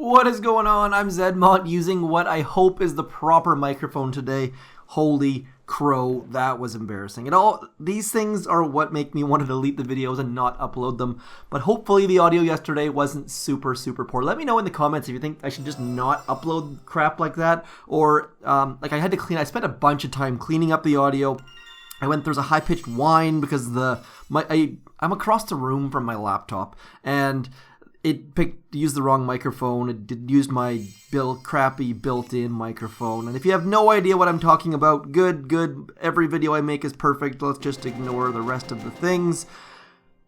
What is going on? I'm zmoT using what I hope is the proper microphone today. Holy crow, that was embarrassing. These things are what make me want to delete the videos and not upload them. But hopefully the audio yesterday wasn't super poor. Let me know in the comments if you think I should just not upload crap like that, or like I had to clean. I spent a bunch of time cleaning up the audio. There's a high-pitched whine because I'm across the room from my laptop, and it used the wrong microphone. It used my crappy built-in microphone. And if you have no idea what I'm talking about, good. Every video I make is perfect. Let's just ignore the rest of the things.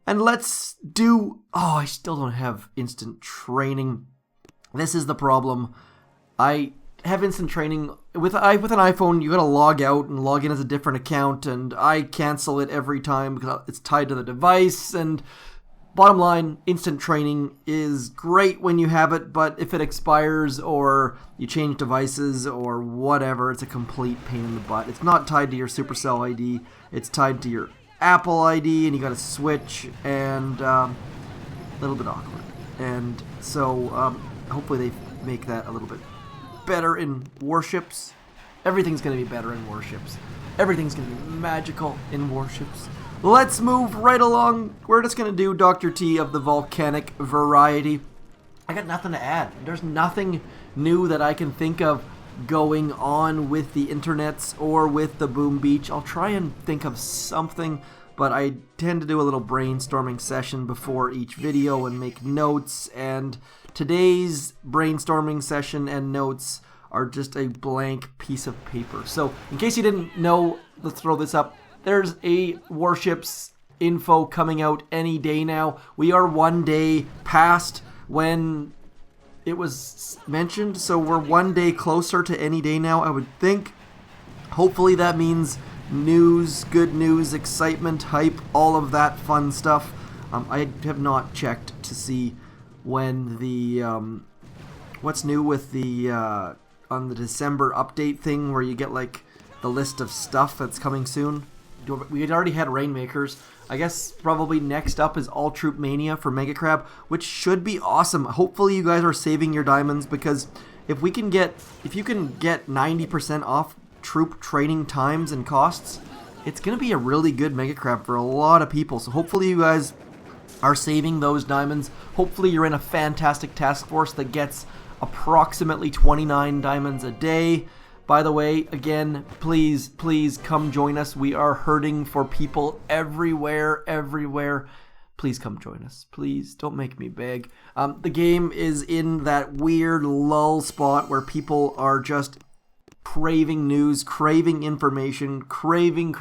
And let's do... Oh, I still don't have instant training. This is the problem. I have instant training. With an iPhone, you gotta log out and log in as a different account. And I cancel it every time because it's tied to the device. And... bottom line, instant training is great when you have it, but if it expires or you change devices or whatever, it's a complete pain in the butt. It's not tied to your Supercell ID, it's tied to your Apple ID, and you gotta switch, and a little bit awkward. And so hopefully they make that a little bit better in Warships. Everything's gonna be better in Warships. Everything's gonna be magical in Warships. Let's move right along. We're just going to do Dr.T of the volcanic variety. I got nothing to add. There's nothing new that I can think of going on with the internets or with the Boom Beach. I'll try and think of something, but I tend to do a little brainstorming session before each video and make notes, and today's brainstorming session and notes are just a blank piece of paper. So, in case you didn't know, let's throw this up. There's a Warships info coming out any day now. We are one day past when it was mentioned, so we're one day closer to any day now, I would think. Hopefully that means news, good news, excitement, hype, all of that fun stuff. I have not checked to see when the what's new with the on the December update thing where you get like the list of stuff that's coming soon. We had already had Rainmakers. I guess probably next up is All Troop Mania for Mega Crab, which should be awesome. Hopefully you guys are saving your diamonds, because if you can get 90% off troop training times and costs, it's gonna be a really good Mega Crab for a lot of people. So hopefully you guys are saving those diamonds. Hopefully you're in a fantastic task force that gets approximately 29 diamonds a day. By the way, again, please come join us. We are hurting for people everywhere. Please come join us. Please, don't make me beg. The game is in that weird lull spot where people are just craving news, craving information, craving.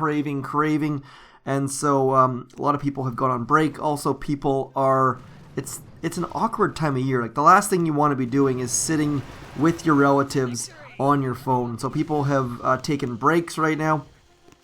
And so a lot of people have gone on break. Also, people are... It's an awkward time of year. Like, the last thing you want to be doing is sitting with your relatives on your phone. So people have taken breaks right now.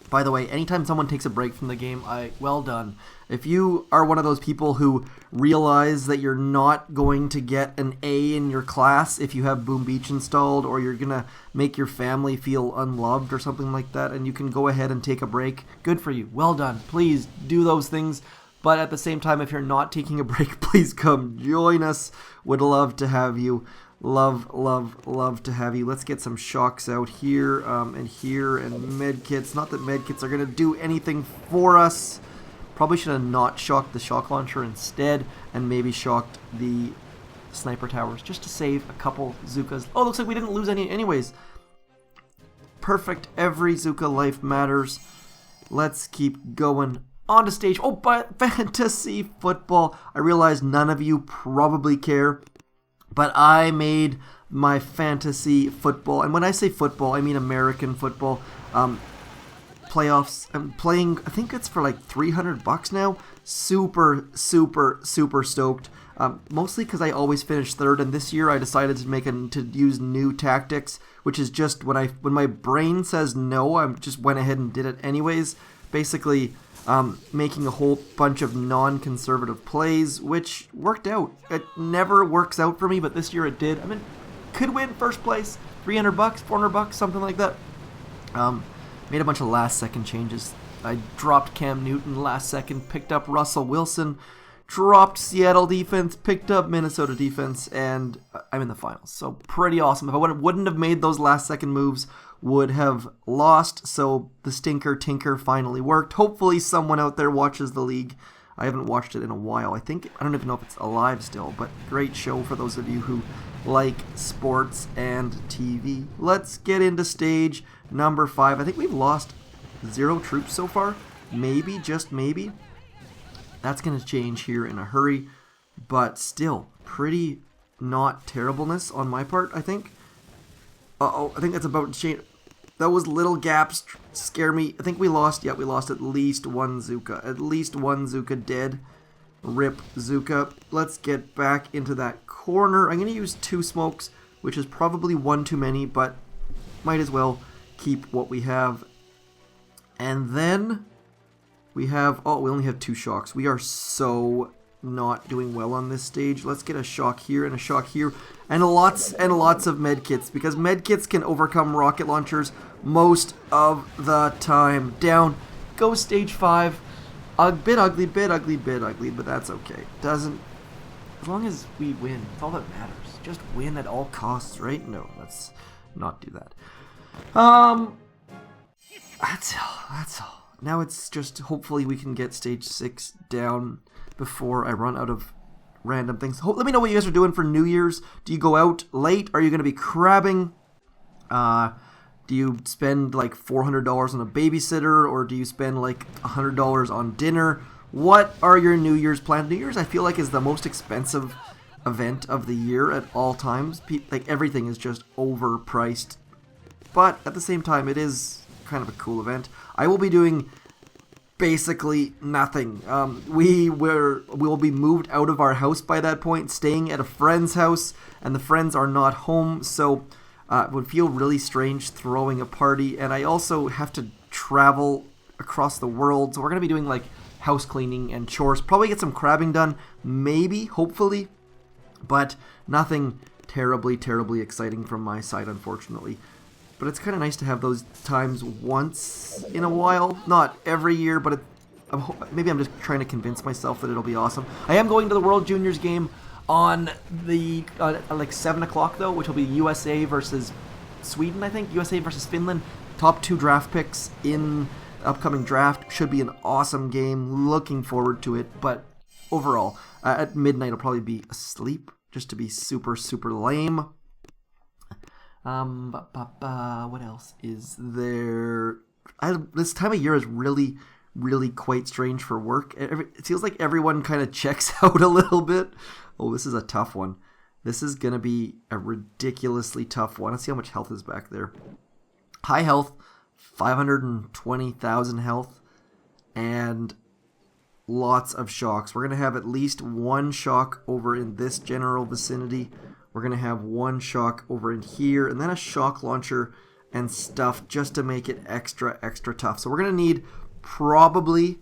By the way, anytime someone takes a break from the game, well done. If you are one of those people who realize that you're not going to get an A in your class if you have Boom Beach installed, or you're gonna make your family feel unloved or something like that, and you can go ahead and take a break, good for you. Well done. Please do those things. But at the same time, if you're not taking a break, please come join us. Would love to have you. Love to have you. Let's get some shocks out here and medkits. Not that medkits are going to do anything for us. Probably should have not shocked the shock launcher instead, and maybe shocked the sniper towers just to save a couple Zookas. Oh, looks like we didn't lose any anyways. Perfect. Every Zooka life matters. Let's keep going. On to stage. Oh, but fantasy football. I realize none of you probably care, but I made my fantasy football, and when I say football, I mean American football, playoffs. I'm playing, I think it's for like $300 now. Super stoked. Mostly because I always finish third, and this year I decided to use new tactics, which is just when my brain says no, I just went ahead and did it anyways. Basically, making a whole bunch of non-conservative plays, which worked out. It never works out for me, but this year it did. I mean, could win first place, $300, $400, something like that. Made a bunch of last-second changes. I dropped Cam Newton last second, picked up Russell Wilson, dropped Seattle defense, picked up Minnesota defense, and I'm in the finals. So pretty awesome. If I wouldn't have made those last second moves, would have lost. So the stinker tinker finally worked. Hopefully someone out there watches the league. I haven't watched it in a while. I don't even know if it's alive still, but great show for those of you who like sports and TV. Let's get into stage number 5. I think we've lost 0 troops so far. Maybe, just maybe. That's going to change here in a hurry, but still pretty not terribleness on my part, I think. Uh-oh, I think that's about to change. Those little gaps scare me. I think we lost at least one Zooka. At least one Zooka dead. Rip Zooka. Let's get back into that corner. I'm going to use 2 smokes, which is probably 1 too many, but might as well keep what we have. And then we have, we only have 2 shocks. We are so not doing well on this stage. Let's get a shock here and a shock here. And lots of medkits, because medkits can overcome rocket launchers most of the time. Down goes stage 5. A bit ugly, but that's okay. As long as we win, that's all that matters. Just win at all costs, right? No, let's not do that. That's all. Now it's just, hopefully we can get stage 6 down before I run out of random things. Let me know what you guys are doing for New Year's. Do you go out late? Are you going to be crabbing? Do you spend like $400 on a babysitter, or do you spend like $100 on dinner? What are your New Year's plans? New Year's, I feel like, is the most expensive event of the year at all times. Like, everything is just overpriced, but at the same time, it is kind of a cool event. I will be doing basically nothing. We will be moved out of our house by that point, staying at a friend's house, and the friends are not home, so it would feel really strange throwing a party. And I also have to travel across the world, so we're going to be doing like house cleaning and chores, probably get some crabbing done, maybe, hopefully, but nothing terribly exciting from my side, unfortunately. But it's kind of nice to have those times once in a while. Not every year, but maybe I'm just trying to convince myself that it'll be awesome. I am going to the World Juniors game on the like 7 o'clock, though, which will be USA versus Sweden, I think. USA versus Finland. Top 2 draft picks in the upcoming draft. Should be an awesome game. Looking forward to it. But overall, at midnight, I'll probably be asleep, just to be super lame. What else is there? This time of year is really quite strange for work. It feels like everyone kind of checks out a little bit. Oh, this is a tough one. This is going to be a ridiculously tough one. Let's see how much health is back there. High health, 520,000 health, and lots of shocks. We're going to have at least 1 shock over in this general vicinity. We're going to have 1 shock over in here, and then a shock launcher and stuff just to make it extra tough. So we're going to need probably,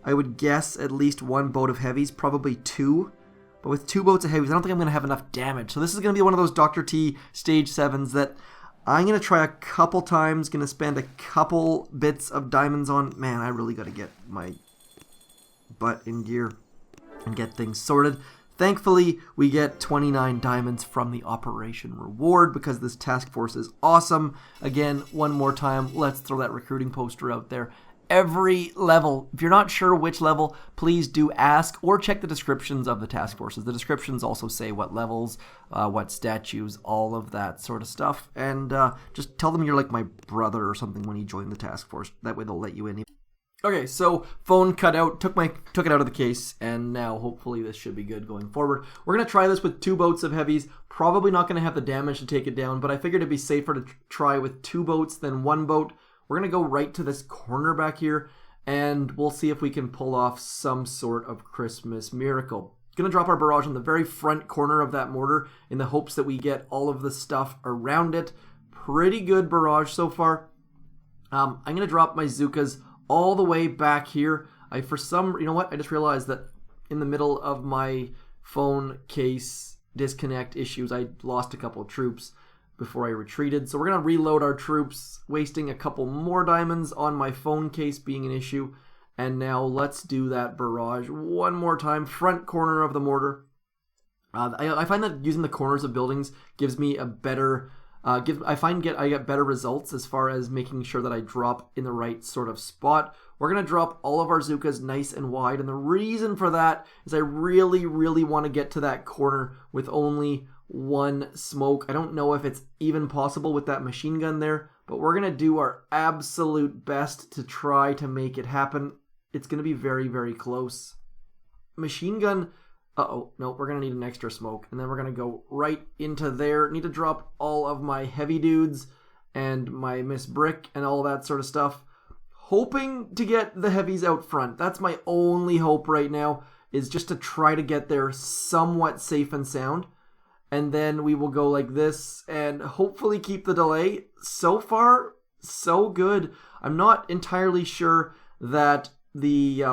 I would guess, at least 1 boat of heavies, probably 2. But with 2 boats of heavies, I don't think I'm going to have enough damage. So this is going to be one of those Dr.T stage 7s that I'm going to try a couple times, going to spend a couple bits of diamonds on. Man, I really got to get my butt in gear and get things sorted. Thankfully, we get 29 diamonds from the operation reward because this task force is awesome. Again, one more time, let's throw that recruiting poster out there. Every level, if you're not sure which level, please do ask or check the descriptions of the task forces. The descriptions also say what levels, what statues, all of that sort of stuff. And just tell them you're like my brother or something when you join the task force. That way they'll let you in. Okay, so phone cut out, took it out of the case, and now hopefully this should be good going forward. We're going to try this with 2 boats of heavies. Probably not going to have the damage to take it down, but I figured it'd be safer to try with 2 boats than 1 boat. We're going to go right to this corner back here, and we'll see if we can pull off some sort of Christmas miracle. Going to drop our barrage on the very front corner of that mortar in the hopes that we get all of the stuff around it. Pretty good barrage so far. I'm going to drop my Zookas all the way back here. You know what? I just realized that in the middle of my phone case disconnect issues, I lost a couple of troops before I retreated. So we're going to reload our troops, wasting a couple more diamonds on my phone case being an issue. And now let's do that barrage one more time. Front corner of the mortar. I find that using the corners of buildings gives me a better... I get better results as far as making sure that I drop in the right sort of spot. We're going to drop all of our zookas nice and wide, and the reason for that is I really, really want to get to that corner with only one smoke. I don't know if it's even possible with that machine gun there, but we're going to do our absolute best to try to make it happen. It's going to be very, very close. Machine gun... Uh-oh, no, we're going to need an extra smoke. And then we're going to go right into there. Need to drop all of my heavy dudes and my Miss Brick and all that sort of stuff. Hoping to get the heavies out front. That's my only hope right now, is just to try to get there somewhat safe and sound. And then we will go like this and hopefully keep the delay. So far, so good. I'm not entirely sure that the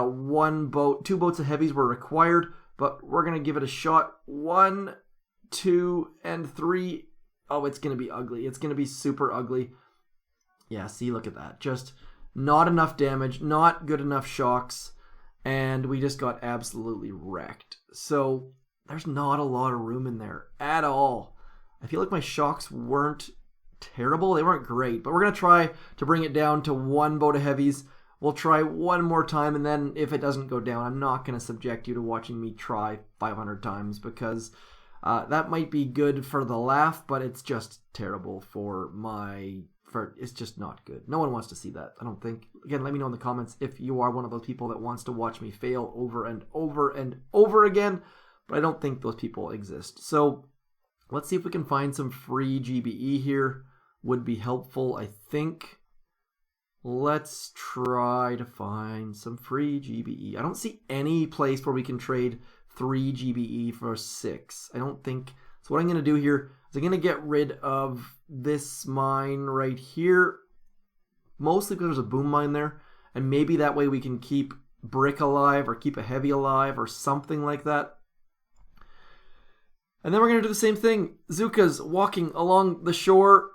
two boats of heavies were required, but we're going to give it a shot. 1, 2, and 3. Oh, it's going to be ugly. It's going to be super ugly. Yeah, see, look at that. Just not enough damage, not good enough shocks, and we just got absolutely wrecked. So there's not a lot of room in there at all. I feel like my shocks weren't terrible. They weren't great, but we're going to try to bring it down to one boat of heavies. We'll try one more time, and then if it doesn't go down, I'm not going to subject you to watching me try 500 times, because that might be good for the laugh, but it's just terrible it's just not good. No one wants to see that, I don't think. Again, let me know in the comments if you are one of those people that wants to watch me fail over and over and over again, but I don't think those people exist. So let's see if we can find some free GBE here. Would be helpful, I think. Let's try to find some free GBE. I don't see any place where we can trade 3 GBE for 6. I don't think. So what I'm going to do here is I'm going to get rid of this mine right here. Mostly because there's a boom mine there. And maybe that way we can keep brick alive or keep a heavy alive or something like that. And then we're going to do the same thing. Zookas walking along the shore.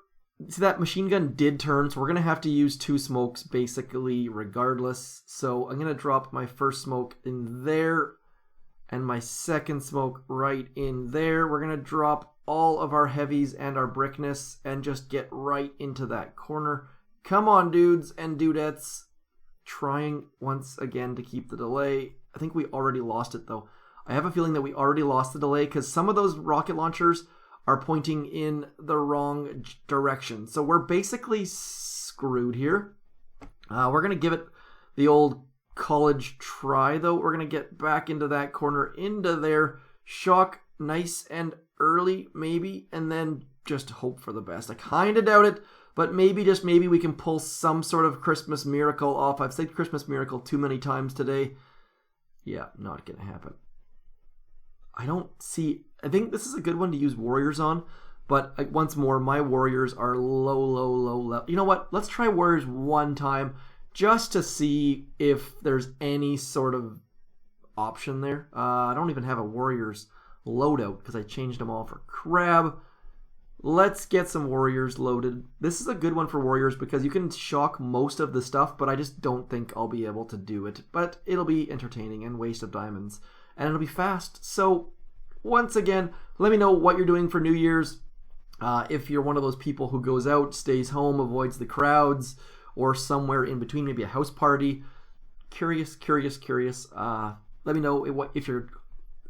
See, that machine gun did turn, so we're going to have to use 2 smokes basically regardless. So I'm going to drop my first smoke in there and my second smoke right in there. We're going to drop all of our heavies and our brickness and just get right into that corner. Come on, dudes and dudettes. Trying once again to keep the delay. I think we already lost it, though. I have a feeling that we already lost the delay because some of those rocket launchers are pointing in the wrong direction. So we're basically screwed here. We're going to give it the old college try, though. We're going to get back into that corner, into there, shock nice and early, maybe, and then just hope for the best. I kind of doubt it, but maybe, just maybe, we can pull some sort of Christmas miracle off. I've said Christmas miracle too many times today. Yeah, not going to happen. I think this is a good one to use warriors on, but once more, my warriors are low. You know what? Let's try warriors one time just to see if there's any sort of option there. I don't even have a warriors loadout because I changed them all for crab. Let's get some warriors loaded. This is a good one for warriors because you can shock most of the stuff, but I just don't think I'll be able to do it. But it'll be entertaining and waste of diamonds. And it'll be fast. So, once again, let me know what you're doing for New Year's. If you're one of those people who goes out, stays home, avoids the crowds, or somewhere in between, maybe a house party. Curious. Let me know if you're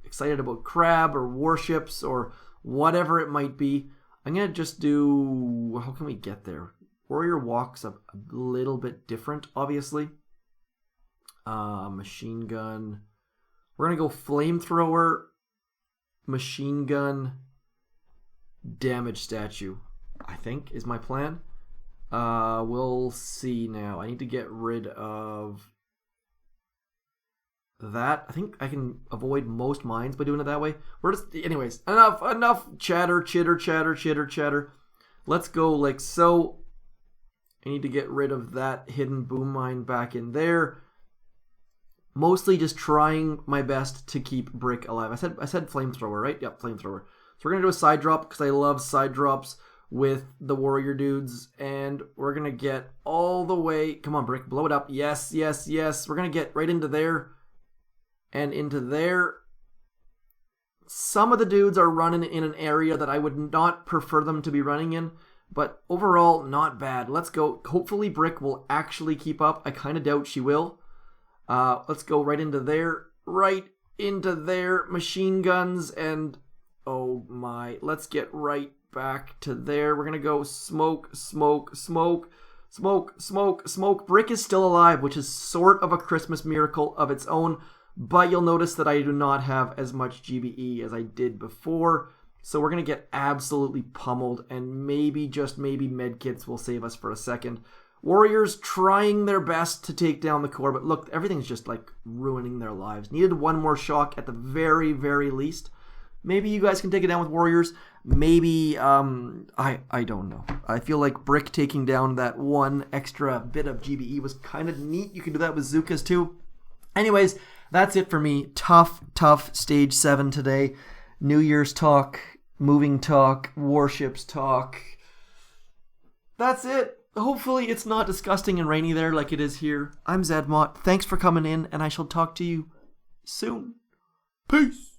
excited about crab or warships or whatever it might be. I'm going to just do... How can we get there? Warrior walks a little bit different, obviously. Machine gun... We're going to go flamethrower, machine gun, damage statue, I think, is my plan. We'll see now. I need to get rid of that. I think I can avoid most mines by doing it that way. Anyways, enough chitter. Let's go like so. I need to get rid of that hidden boom mine back in there. Mostly just trying my best to keep brick alive. I said flamethrower, right? Yep, flamethrower. So we're going to do a side drop because I love side drops. with the warrior dudes, and we're gonna get all the way. Come on, Brick, blow it up. Yes, yes, yes. We're gonna get right into there and into there. Some of the dudes are running in an area that I would not prefer them to be running in, but overall, not bad. Let's go. Hopefully, Brick will actually keep up. I kind of doubt she will. Let's go right into there. Right into there. Machine guns and... oh my. Let's get right back to there. We're going to go smoke, smoke, smoke, smoke, smoke, smoke. Brick is still alive, which is sort of a Christmas miracle of its own. But you'll notice that I do not have as much GBE as I did before. So we're going to get absolutely pummeled. And maybe, just maybe, medkits will save us for a second. Warriors trying their best to take down the core. But look, everything's just like ruining their lives. Needed one more shock at the very, very least. Maybe you guys can take it down with warriors. Maybe, I don't know. I feel like Brick taking down that one extra bit of GBE was kind of neat. You can do that with Zookas too. Anyways, that's it for me. Tough stage 7 today. New Year's talk, moving talk, warships talk. That's it. Hopefully it's not disgusting and rainy there like it is here. I'm zmoT. Thanks for coming in, and I shall talk to you soon. Peace.